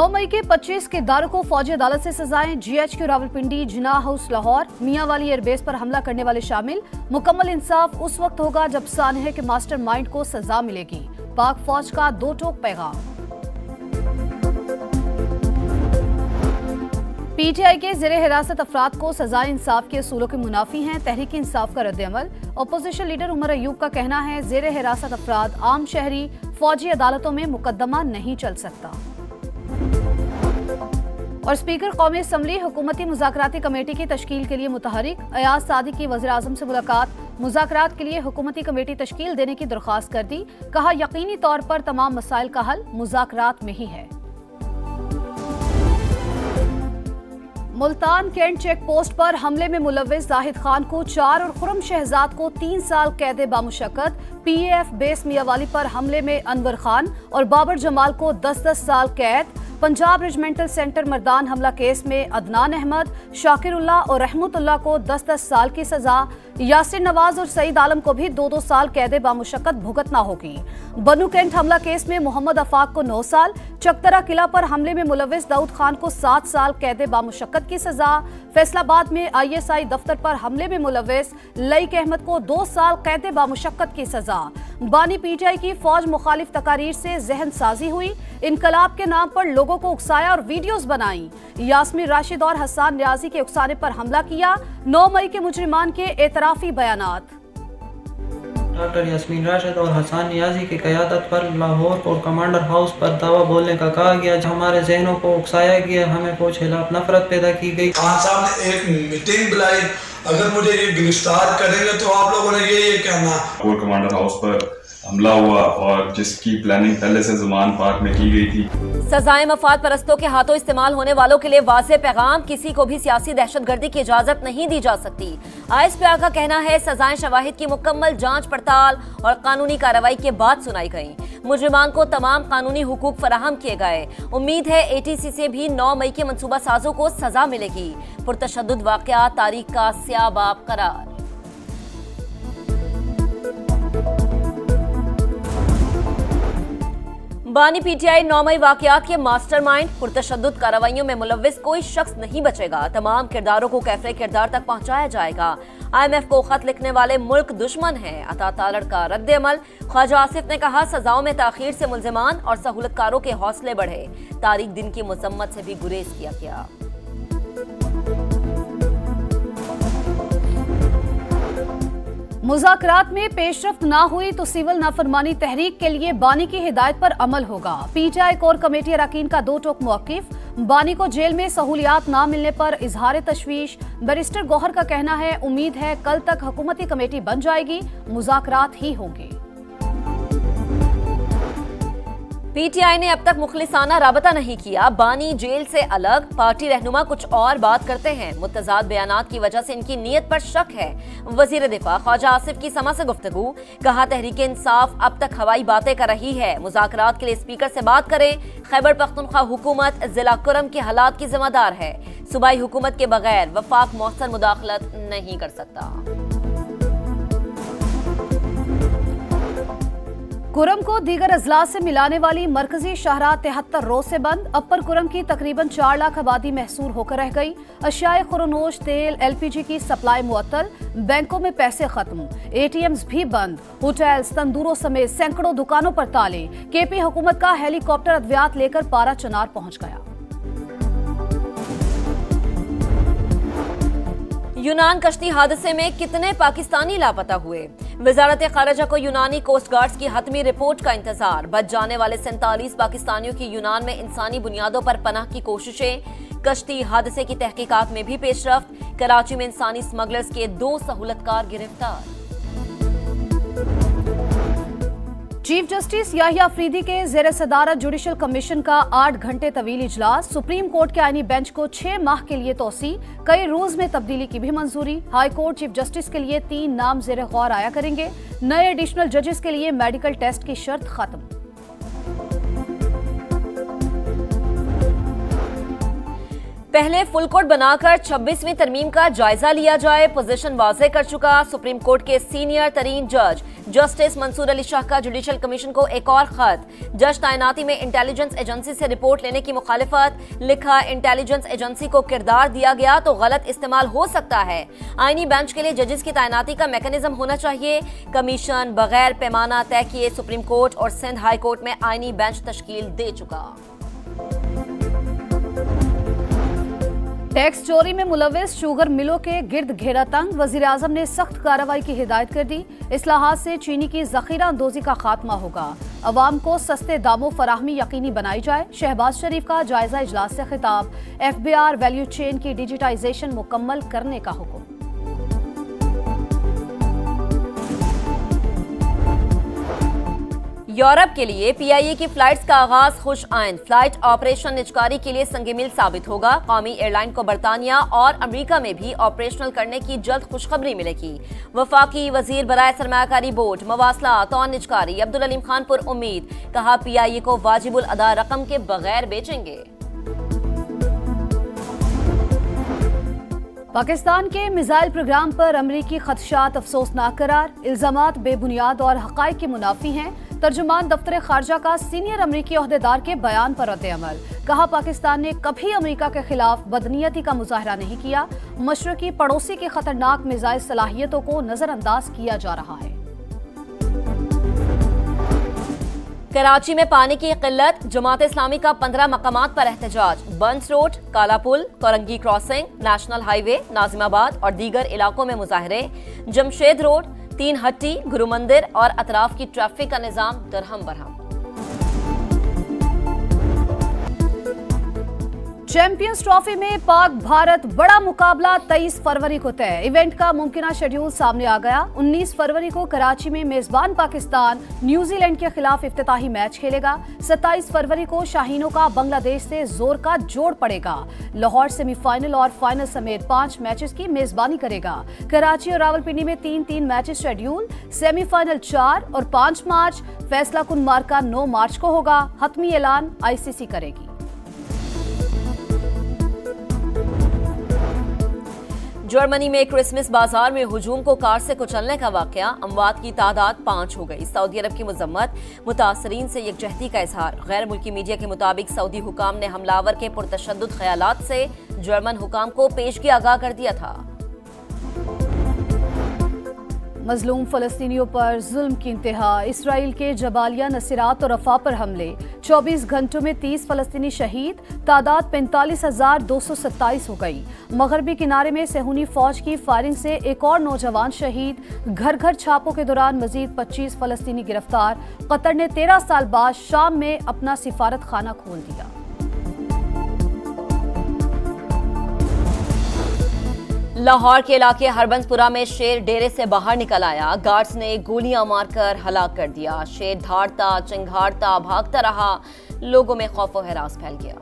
9 मई के 25 किरदारों को फौजी अदालत से सजाएं। GHQ रावलपिंडी, जिन्ना हाउस लाहौर, मियांवाली एयरबेस पर हमला करने वाले शामिल। मुकम्मल इंसाफ उस वक्त होगा जब सानह के मास्टरमाइंड को सजा मिलेगी। पाक फौज का दो टोक पैगाम। PTI के ज़ेरे हिरासत अफराद को सजाए इंसाफ के असूलों के मुनाफी हैं। तहरीक इंसाफ का रद्द-ए-अमल। अपोजिशन लीडर उमर अयूब का कहना है, ज़ेरे हिरासत अफराद आम शहरी फौजी अदालतों में मुकदमा नहीं चल सकता। और स्पीकर कौमी असम्बली हुकूमती मुज़ाकराती कमेटी की तश्कील के लिए मुतहरिक। अयाज सादिक की वज़ीर आज़म से मुलाकात। मुज़ाकरात के लिए हुकूमती कमेटी तश्कील देने की दरख्वास्त कर दी। कहा, यकीनी तौर पर तमाम मसाइल का हल मुज़ाकरात में ही है। मुल्तान कैंट चेक पोस्ट पर हमले में मुलव्विस जाहिद खान को 4 और खुरम शहजाद को 3 साल कैद बामुशक्कत। PAF बेस मियांवाली पर हमले में अनवर खान और बाबर जमाल को 10-10 साल कैद। पंजाब रेजिमेंटल सेंटर मर्दान हमला केस में अदनान अहमद, शाकिरुल्लाह और रहमतुल्लाह को 10-10 साल की सजा। यासिर नवाज और सईद आलम को भी 2-2 साल कैद बामुशक्कत भुगतना होगी। बनू कैंट हमला केस में मोहम्मद अफाक को 9 साल। चकतरा किला पर हमले में मुलव्विस दाऊद खान को 7 साल कैद बामुशक्कत की सजा। फैसलाबाद में ISI दफ्तर पर हमले में मुलव्विस लईक अहमद को 2 साल कैद बामुशक्कत की सजा। बानी PTI की फौज मुखालिफ तकारीर से जहन साजी हुई। इनकलाब के नाम पर लोगों को उकसाया और वीडियोस बनाई। यास्मीन राशिद और हसन नियाजी के उकसाने पर हमला किया। 9 मई के मुजरिमान के एतराफी बयानात। डॉक्टर यास्मीन राशिद और हसन नियाजी की क़यादत पर लाहौर कोर कमांडर हाउस पर दावा बोलने का कहा गया। हमारे जहनों को उकसाया गया, हमें फौज के खिलाफ नफरत पैदा की गई। खान साहब ने एक मीटिंग बुलाई, अगर मुझे ये गिरफ्तार करेंगे तो आप लोगों ने ये कहना। कोर कमांडर हाउस पर हमला हुआ और जिसकी प्लानिंग पहले से ज़मान पार्क में की गई थी। सजाए मफाद परस्तों के हाथों इस्तेमाल होने वालों के लिए वाज़ेह पैगाम। किसी को भी सियासी दहशतगर्दी की इजाजत नहीं दी जा सकती। ISPR का कहना है, सजाएं शवाहिद की मुकम्मल जांच पड़ताल और कानूनी कार्रवाई के बाद सुनाई गई। मुजरिमान को तमाम कानूनी हुकूक फराहम किए गए। उम्मीद है ATC से भी 9 मई के मनसूबा साजों को सजा मिलेगी। पुरतशद्दुद वाक़यात तारीख का स्याह बाब करार। बानी PTI 9 मई वाकयात के मास्टरमाइंड। पुरतशद्दुद कार्रवाइयों में मुलव्विस कोई शख्स नहीं बचेगा। तमाम किरदारों को कैफे किरदार तक पहुंचाया जाएगा। IMF को खत लिखने वाले मुल्क दुश्मन है। अता तालड़ का रद्द-ए-अमल। ख्वाजा आसिफ ने कहा, सजाओं में ताखीर से मुल्जिमान और सहूलतकारों के हौसले बढ़े। तारीख दिन की मजम्मत से भी गुरेज किया गया। मुज़ाकरात में पेशरफ्त ना हुई तो सिविल नाफरमानी तहरीक के लिए बानी की हिदायत पर अमल होगा। PTI कोर कमेटी अरकान का 2 टोक मौक़िफ़। बानी को जेल में सहूलियात ना मिलने पर इजहार तशवीश। बैरिस्टर गौहर का कहना है, उम्मीद है कल तक हुकूमती कमेटी बन जाएगी, मुज़ाकरात ही होंगे। PTI ने अब तक मुखलिसाना राबता नहीं किया। बानी जेल से अलग, पार्टी रहनुमा कुछ और बात करते हैं। मुतज़ाद बयानात की वजह से इनकी नीयत पर शक है। वजीर दिफा ख्वाजा आसिफ की समा से गुफ्तगू। कहा, तहरीक इंसाफ अब तक हवाई बातें कर रही है। मुज़ाकरात के लिए स्पीकर से बात करें। खैबर पख्तूनख्वा हुकूमत जिला कुरम के हालात की जिम्मेदार है। सूबाई हुकूमत के बगैर वफाक मौसर मुदाखलत नहीं कर सकता। कुरम को दीगर अजला से मिलाने वाली मरकजी शाहराह 73 रोज से बंद। अपर कुरम की तकरीबन 4 लाख आबादी महसूर होकर रह गई। अशियाए खुरनोश, तेल, LPG की सप्लाई मुअत्तल। बैंकों में पैसे खत्म, ATMs भी बंद। होटल्स, तंदूरों समेत सैकड़ों दुकानों पर ताले। KP हुकूमत का हेलीकॉप्टर अद्वियात लेकर पारा चनार पहुंच गया। यूनान कश्ती हादसे में कितने पाकिस्तानी लापता हुए। वजारत खारजा को यूनानी कोस्ट गार्ड्स की हतमी रिपोर्ट का इंतजार। बच जाने वाले 47 पाकिस्तानियों की यूनान में इंसानी बुनियादों पर पनाह की कोशिशें। कश्ती हादसे की तहकीकात में भी पेशरफ्त। कराची में इंसानी स्मगलर्स के 2 सहूलतकार गिरफ्तार। चीफ जस्टिस याहिया अफरीदी के ज़ेर सदारत जुडिशल कमीशन का 8 घंटे तवील इजलास। सुप्रीम कोर्ट के आईनी बेंच को 6 माह के लिए तोसी। कई रूल्स में तब्दीली की भी मंजूरी। हाई कोर्ट चीफ जस्टिस के लिए 3 नाम ज़ेर गौर आया करेंगे। नए एडिशनल जजेस के लिए मेडिकल टेस्ट की शर्त खत्म। पहले फुल कोर्ट बनाकर 26वीं तरमीम का जायजा लिया जाए, पोजीशन वाज़े कर चुका सुप्रीम कोर्ट के सीनियर तरीन जज जस्टिस मंसूर अली शाह का जुडिशल कमीशन को एक और खत। जज तैनाती में इंटेलिजेंस एजेंसी से रिपोर्ट लेने की मुखालिफत। लिखा, इंटेलिजेंस एजेंसी को किरदार दिया गया तो गलत इस्तेमाल हो सकता है। आईनी बेंच के लिए जजेस की तैनाती का मैकेनिज्म होना चाहिए। कमीशन बगैर पैमाना तय किए सुप्रीम कोर्ट और सिंध हाई कोर्ट में आईनी बेंच तश्कील दे चुका। टैक्स चोरी में मुलविस शुगर मिलों के गिर्द घेरा तंग। वजीर आजम ने सख्त कार्रवाई की हिदायत कर दी। इस्लाहात से चीनी की जखीरा अंदोजी का खात्मा होगा। अवाम को सस्ते दामों फराहमी यकीनी बनाई जाए। शहबाज शरीफ का जायजा इजलास से खिताब। FBR वैल्यू चेन की डिजिटाइजेशन मुकम्मल करने का हुक्म। यूरोप के लिए PIA की फ्लाइट्स का आगाज खुश आइंद। फ्लाइट ऑपरेशन निजकारी के लिए संगमील साबित होगा। कौमी एयरलाइन को बरतानिया और अमेरिका में भी ऑपरेशनल करने की जल्द खुशखबरी मिलेगी। वफाकी वजीर बराए सरमायाकारी बोर्ड मवासलात और निजकारी अब्दुल अलीम खान पर उम्मीद। कहा, PIA को वाजिबुल अदा रकम के बगैर बेचेंगे। पाकिस्तान के मिसाइल प्रोग्राम पर अमरीकी खदशात अफसोसनाक करार। इल्जामात बेबुनियाद और हकायक के मुनाफी हैं। तर्जुमान दफ्तर खारजा का सीनियर अमरीकी ओहदेदार के बयान पर रद्द-ए-अमल। कहा, पाकिस्तान ने कभी अमरीका के खिलाफ बदनीयती का मुजाहरा नहीं किया। मशरकी पड़ोसी की खतरनाक मिसाइल सलाहियतों को नजरअंदाज किया जा रहा है। कराची में पानी की किल्लत। जमात इस्लामी का 15 मकामात पर एहतजाज। Bans road, Kala Pul, Korangi crossing, national highway, Nazimabad और दीगर इलाकों में मुजाहरे। जमशेद रोड, 3 हट्टी, गुरु मंदिर और अतराफ की ट्रैफिक का निजाम दरहम बरहम। चैंपियंस ट्रॉफी में पाक भारत बड़ा मुकाबला 23 फरवरी को तय। इवेंट का मुमकिना शेड्यूल सामने आ गया। 19 फरवरी को कराची में मेजबान पाकिस्तान न्यूजीलैंड के खिलाफ इफ्तिताही मैच खेलेगा। 27 फरवरी को शाहीनों का बांग्लादेश से जोर का जोड़ पड़ेगा। लाहौर सेमीफाइनल और फाइनल समेत 5 मैचेस की मेजबानी करेगा। कराची और रावलपिंडी में 3-3 मैचेस शेड्यूल। सेमीफाइनल 4 और 5 मार्च, फैसला कुन मार्का 9 मार्च को होगा। हतमी ऐलान ICC करेगी। जर्मनी में क्रिसमस बाजार में हुजूम को कार से कुचलने का वाकया। अमवात की तादाद 5 हो गई। सऊदी अरब की मजम्मत। मुतासरीन से यकजहती का इजहार। गैर मुल्की मीडिया के मुताबिक सऊदी हुकाम ने हमलावर के पुरतशद्दुद ख्यालात से जर्मन हुकाम को पेशगी आगाह कर दिया था। मजलूम फलस्तीनियों पर जुल्म की इंतहा। इसराइल के जबालिया, नसीरात और रफा पर हमले। 24 घंटों में 30 फलस्तीनी शहीद। तादाद 45,227 हो गई। मगरबी किनारे में सेहूनी फौज की फायरिंग से एक और नौजवान शहीद। घर घर छापों के दौरान मजीद 25 फलस्तीनी गिरफ्तार। कतर ने 13 साल बाद शाम में अपना सिफारत खाना खोल दिया। लाहौर के इलाके हरबंसपुरा में शेर डेरे से बाहर निकल आया। गार्ड्स ने गोलियां मारकर हलाक कर दिया। शेर धाड़ता चिंघाड़ता भागता रहा। लोगों में खौफ व हरास फैल गया।